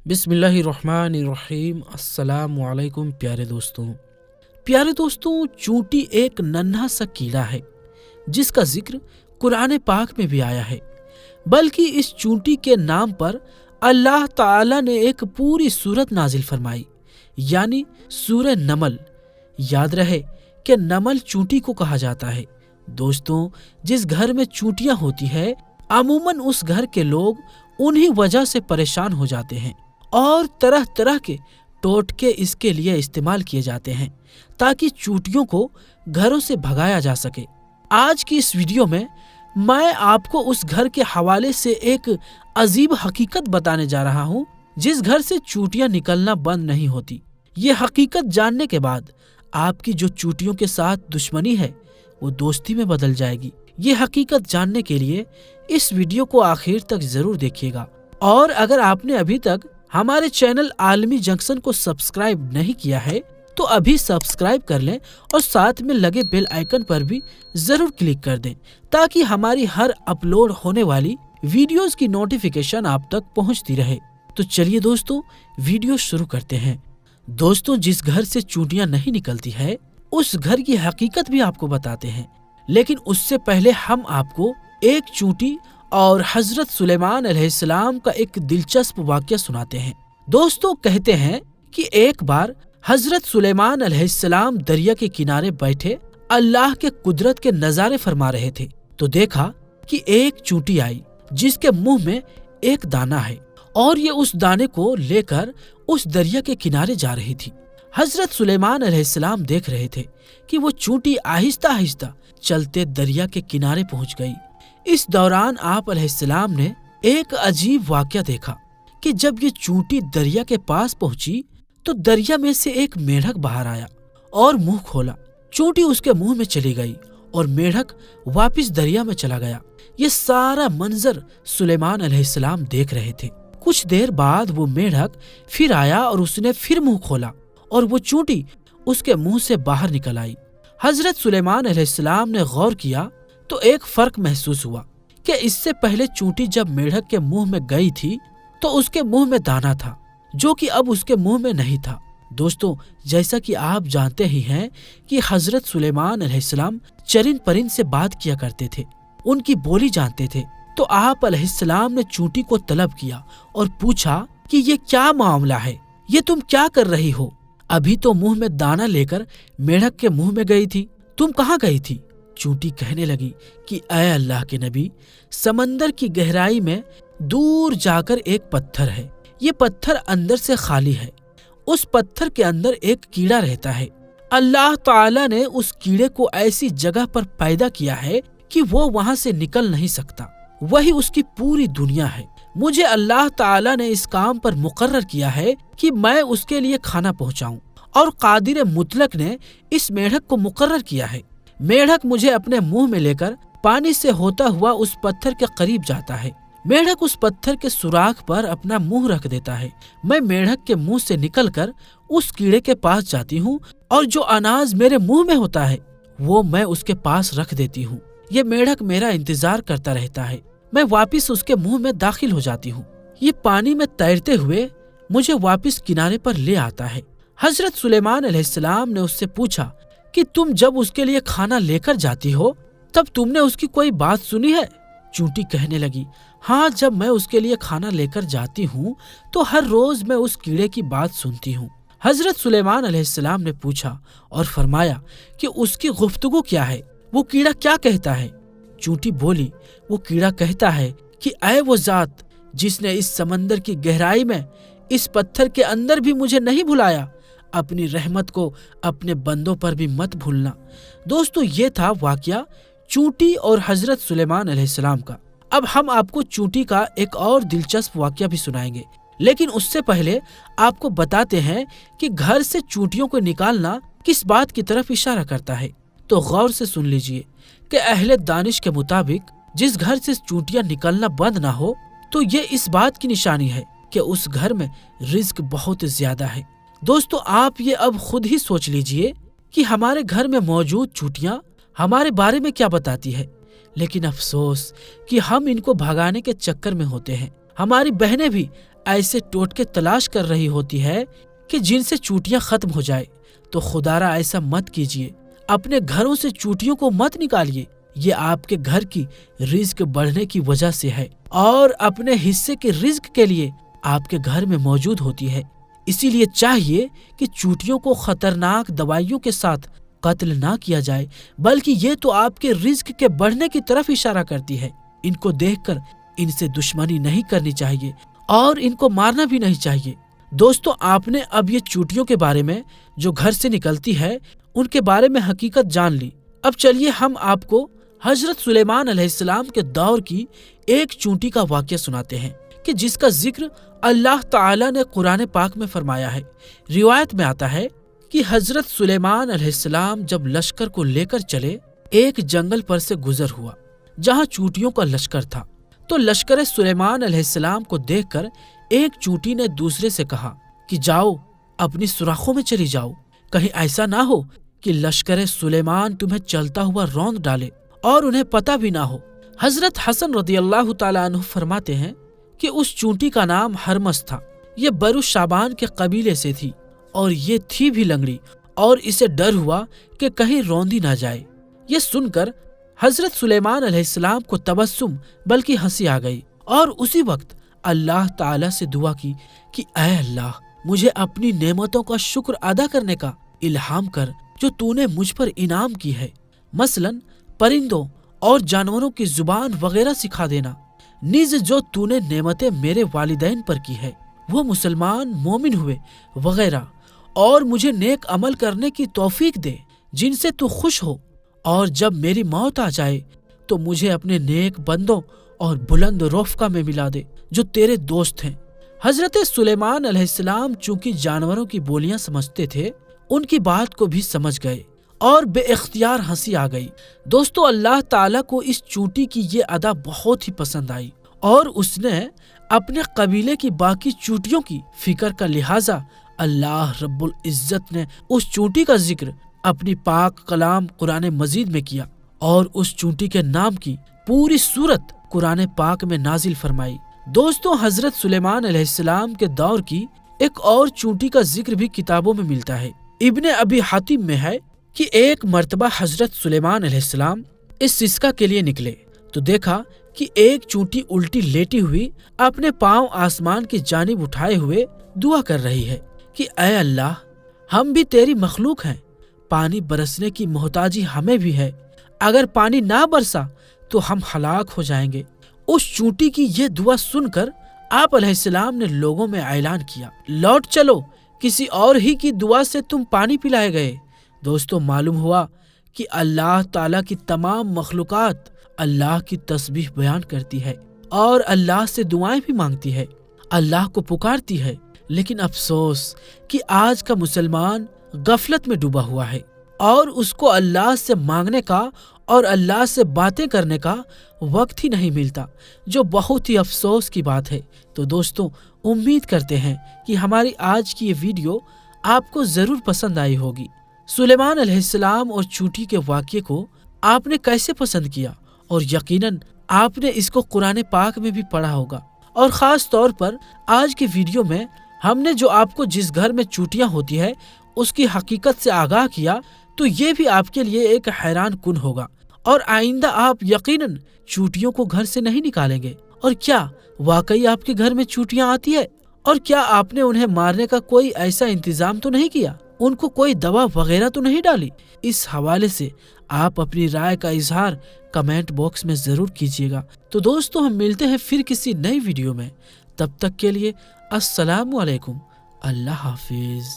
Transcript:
बिस्मिल्लाहिर्रहमानिर्रहीम। अस्सलामु अलैकुम प्यारे दोस्तों, चूंटी एक नन्हा सा कीड़ा है जिसका जिक्र कुरान पाक में भी आया है। बल्कि इस चूंटी के नाम पर अल्लाह ताला ने एक पूरी सूरत नाजिल फरमाई, यानी सूरह नमल। याद रहे कि नमल चूंटी को कहा जाता है। दोस्तों, जिस घर में चूंटियां होती है, अमूमन उस घर के लोग उन्हीं वजह से परेशान हो जाते हैं और तरह तरह के टोटके इसके लिए इस्तेमाल किए जाते हैं ताकि चूंटियों को घरों से भगाया जा सके। आज की इस वीडियो में मैं आपको उस घर के हवाले से एक अजीब हकीकत बताने जा रहा हूँ जिस घर से चूंटियां निकलना बंद नहीं होती। ये हकीकत जानने के बाद आपकी जो चूंटियों के साथ दुश्मनी है वो दोस्ती में बदल जाएगी। ये हकीकत जानने के लिए इस वीडियो को आखिर तक जरूर देखिएगा। और अगर आपने अभी तक हमारे चैनल आलमी जंक्शन को सब्सक्राइब नहीं किया है तो अभी सब्सक्राइब कर लें और साथ में लगे बेल आइकन पर भी जरूर क्लिक कर दें ताकि हमारी हर अपलोड होने वाली वीडियोस की नोटिफिकेशन आप तक पहुंचती रहे। तो चलिए दोस्तों, वीडियो शुरू करते हैं। दोस्तों, जिस घर से चूंटियां नहीं निकलती है उस घर की हकीकत भी आपको बताते हैं, लेकिन उससे पहले हम आपको एक चूंटी और हजरत सुलेमान अलैहिस्सलाम का एक दिलचस्प वाकया सुनाते हैं। दोस्तों, कहते हैं कि एक बार हजरत सुलेमान अलैहिस्सलाम दरिया के किनारे बैठे अल्लाह के कुदरत के नजारे फरमा रहे थे तो देखा कि एक चूंटी आई जिसके मुंह में एक दाना है और ये उस दाने को लेकर उस दरिया के किनारे जा रही थी। हजरत सुलेमान अलैहिस्सलाम देख रहे थे कि वो चूंटी आहिस्ता आहिस्ता चलते दरिया के किनारे पहुंच गई। इस दौरान आप अलैहिस्सलाम ने एक अजीब वाकया देखा कि जब ये चूंटी दरिया के पास पहुंची तो दरिया में से एक मेढक बाहर आया और मुंह खोला। चूंटी उसके मुंह में चली गई और मेढक वापस दरिया में चला गया। ये सारा मंजर सुलेमान अलैहिस्सलाम देख रहे थे। कुछ देर बाद वो मेढक फिर आया और उसने फिर मुंह खोला और वो चूंटी उसके मुंह से बाहर निकल आई। हजरत सुलेमान अलैहिस्सलाम ने गौर किया तो एक फर्क महसूस हुआ कि इससे पहले चूंटी जब मेढक के मुंह में गई थी तो उसके मुंह में दाना था जो कि अब उसके मुंह में नहीं था। दोस्तों, जैसा कि आप जानते ही हैं कि हजरत सुलेमान अलैहिस्सलाम चरिंद परिंद से बात किया करते थे, उनकी बोली जानते थे। तो आप अलैहिस्सलाम ने चूंटी को तलब किया और पूछा कि ये क्या मामला है, ये तुम क्या कर रही हो? अभी तो मुंह में दाना लेकर मेढक के मुंह में गई थी, तुम कहाँ गई थी? चूंटी कहने लगी कि ऐ अल्लाह के नबी, समंदर की गहराई में दूर जाकर एक पत्थर है। ये पत्थर अंदर से खाली है। उस पत्थर के अंदर एक कीड़ा रहता है। अल्लाह ताला ने उस कीड़े को ऐसी जगह पर पैदा किया है कि वो वहां से निकल नहीं सकता। वही उसकी पूरी दुनिया है। मुझे अल्लाह ताला ने इस काम पर मुकर्रर किया है कि मैं उसके लिए खाना पहुंचाऊं और कादिर मुतलक ने इस मेढक को मुकर्रर किया है। मेढक मुझे अपने मुंह में लेकर पानी से होता हुआ उस पत्थर के करीब जाता है। मेढक उस पत्थर के सुराख पर अपना मुंह रख देता है। मैं मेढक के मुंह से निकलकर उस कीड़े के पास जाती हूँ और जो अनाज मेरे मुंह में होता है वो मैं उसके पास रख देती हूँ। ये मेढक मेरा इंतजार करता रहता है। मैं वापिस उसके मुंह में दाखिल हो जाती हूँ। ये पानी में तैरते हुए मुझे वापिस किनारे पर ले आता है। हजरत सुलेमान अलैहिस्सलाम ने उससे पूछा कि तुम जब उसके लिए खाना लेकर जाती हो तब तुमने उसकी कोई बात सुनी है? चूंटी कहने लगी, हाँ, जब मैं उसके लिए खाना लेकर जाती हूँ तो हर रोज मैं उस कीड़े की बात सुनती हूँ। हजरत सुलेमान अलैहिस्सलाम ने पूछा और फरमाया कि उसकी गुफ्तगू क्या है, वो कीड़ा क्या कहता है? चूंटी बोली, वो कीड़ा कहता है कि ऐ वो जात जिसने इस समंदर की गहराई में इस पत्थर के अंदर भी मुझे नहीं भुलाया, अपनी रहमत को अपने बंदों पर भी मत भूलना। दोस्तों, ये था वाकया चूंटी और हजरत सुलेमान अलैहिस्सलाम का। अब हम आपको चूंटी का एक और दिलचस्प वाकया भी सुनाएंगे, लेकिन उससे पहले आपको बताते हैं कि घर से चूंटियों को निकालना किस बात की तरफ इशारा करता है। तो गौर से सुन लीजिए कि अहले दानिश के मुताबिक जिस घर से चूंटियां निकलना बंद ना हो तो ये इस बात की निशानी है कि उस घर में रिज्क बहुत ज्यादा है। दोस्तों, आप ये अब खुद ही सोच लीजिए कि हमारे घर में मौजूद चूंटियां हमारे बारे में क्या बताती है, लेकिन अफसोस कि हम इनको भगाने के चक्कर में होते हैं। हमारी बहनें भी ایسے ٹوٹکے تلاش کر رہی ہوتی ہے کہ جن سے چوٹیاں ختم ہو جائے، تو خدارا ایسا مت کیجیے، اپنے گھروں سے چوٹیوں کو مت نکالیے۔ یہ آپ کے گھر کی رزق بڑھنے کی وجہ سے ہے اور اپنے حصے کے رزق کے لیے آپ کے گھر میں موجود ہوتی ہے۔ اسی لیے چاہیے کہ چوٹیوں کو خطرناک دوائیوں کے ساتھ قتل نہ کیا جائے، بلکہ یہ تو آپ کے رزق کے بڑھنے کی طرف اشارہ کرتی ہے۔ ان کو دیکھ کر ان سے دشمنی نہیں کرنی چاہیے اور ان کو مارنا بھی نہیں چاہیے۔ دوستو، آپ نے اب یہ چوٹیوں کے بارے میں جو گھر سے نکلتی ہے ان کے بارے میں حقیقت جان لی۔ اب چلیے ہم آپ کو حضرت سلیمان علیہ السلام کے دور کی ایک چونٹی کا واقعہ سناتے ہیں کہ جس کا ذکر اللہ تعالی نے قرآن پاک میں فرمایا ہے۔ روایت میں آتا ہے کہ حضرت سلیمان علیہ السلام جب لشکر کو لے کر چلے، ایک جنگل پر سے گزر ہوا جہاں چونٹیوں کا لشکر تھا۔ تو لشکر سلیمان علیہ السلام کو دیکھ کر ایک چونٹی نے دوسرے سے کہا کہ جاؤ، اپنی سوراخوں میں چلی جاؤ، کہیں ایسا نہ ہو کہ لشکر سلیمان تمہیں چلتا ہوا روند ڈالے اور انہیں پتہ بھی نہ ہو۔ حضرت حسن رضی اللہ تعالیٰ عنہ فرماتے ہیں کہ اس چونٹی کا نام ہرمس تھا۔ یہ برو شابان کے قبیلے سے تھی اور یہ تھی بھی لنگڑی، اور اسے ڈر ہوا کہ کہیں روندی نہ جائے۔ یہ سن کر حضرت سلیمان علیہ السلام کو تبسم بلکہ ہنسی آ گئی، اور اسی وقت اللہ تعالیٰ سے دعا کی کہ اے اللہ، مجھے اپنی نعمتوں کا شکر ادا کرنے کا الہام کر جو تو نے مجھ پر انعام کی ہے، مثلا پرندوں اور جانوروں کی زبان وغیرہ سکھا دینا، نیز جو تو نے نعمتیں میرے والدین پر کی ہے وہ مسلمان مومن ہوئے وغیرہ، اور مجھے نیک عمل کرنے کی توفیق دے جن سے تو خوش ہو، اور جب میری موت آ جائے تو مجھے اپنے نیک بندوں اور بلند رفقہ میں ملا دے جو تیرے دوست ہیں۔ حضرت سلیمان علیہ السلام چونکہ جانوروں کی بولیاں سمجھتے تھے، ان کی بات کو بھی سمجھ گئے اور بے اختیار ہنسی آ گئی۔ دوستو، اللہ تعالیٰ کو اس چونٹی کی یہ ادا بہت ہی پسند آئی، اور اس نے اپنے قبیلے کی باقی چونٹیوں کی فکر کا لہٰذا اللہ رب العزت نے اس چونٹی کا ذکر اپنی پاک کلام قرآن مجید میں کیا، اور اس چونٹی کے نام کی پوری سورت قرآن پاک میں نازل فرمائی۔ دوستو، حضرت سلیمان علیہ السلام کے دور کی ایک اور چونٹی کا ذکر بھی کتابوں میں ملتا ہے۔ ابن ابی حاتم میں ہے کہ ایک مرتبہ حضرت سلیمان علیہ السلام استسقاء کے لیے نکلے تو دیکھا کہ ایک چونٹی الٹی لیٹی ہوئی اپنے پاؤں آسمان کی جانب اٹھائے ہوئے دعا کر رہی ہے کہ اے اللہ، ہم بھی تیری مخلوق ہیں، پانی برسنے کی محتاجی ہمیں بھی ہے، اگر پانی نہ برسا تو ہم ہلاک ہو جائیں گے۔ اس چونٹی کی یہ دعا سن کر آپ علیہ السلام نے لوگوں میں اعلان کیا، لوٹ چلو، کسی اور ہی کی دعا سے تم پانی پلائے گئے۔ دوستو، معلوم ہوا کہ اللہ تعالیٰ کی تمام مخلوقات اللہ کی تسبیح بیان کرتی ہے اور اللہ سے دعائیں بھی مانگتی ہے، اللہ کو پکارتی ہے، لیکن افسوس کہ آج کا مسلمان غفلت میں ڈوبا ہوا ہے اور اس کو اللہ سے مانگنے کا اور اللہ سے باتیں کرنے کا وقت ہی نہیں ملتا، جو بہت ہی افسوس کی بات ہے۔ تو دوستو، امید کرتے ہیں کہ ہماری آج کی یہ ویڈیو آپ کو ضرور پسند آئی ہوگی۔ سلیمان علیہ السلام اور چونٹی کے واقعے کو آپ نے کیسے پسند کیا، اور یقیناً آپ نے اس کو قرآن پاک میں بھی پڑھا ہوگا، اور خاص طور پر آج کی ویڈیو میں ہم نے جو آپ کو جس گھر میں چونٹیاں ہوتی ہے اس کی حقیقت سے آگاہ کیا، تو یہ بھی آپ کے لیے ایک حیران کن ہوگا، اور آئندہ آپ یقیناً چونٹیوں کو گھر سے نہیں نکالیں گے۔ اور کیا واقعی آپ کے گھر میں چونٹیاں آتی ہے؟ اور کیا آپ نے انہیں مارنے کا کوئی ایسا انتظام تو نہیں کیا؟ ان کو کوئی دوا وغیرہ تو نہیں ڈالی؟ اس حوالے سے آپ اپنی رائے کا اظہار کمنٹ باکس میں ضرور کیجیے گا۔ تو دوستو، ہم ملتے ہیں پھر کسی نئی ویڈیو میں، تب تک کے لیے السلام علیکم، اللہ حافظ۔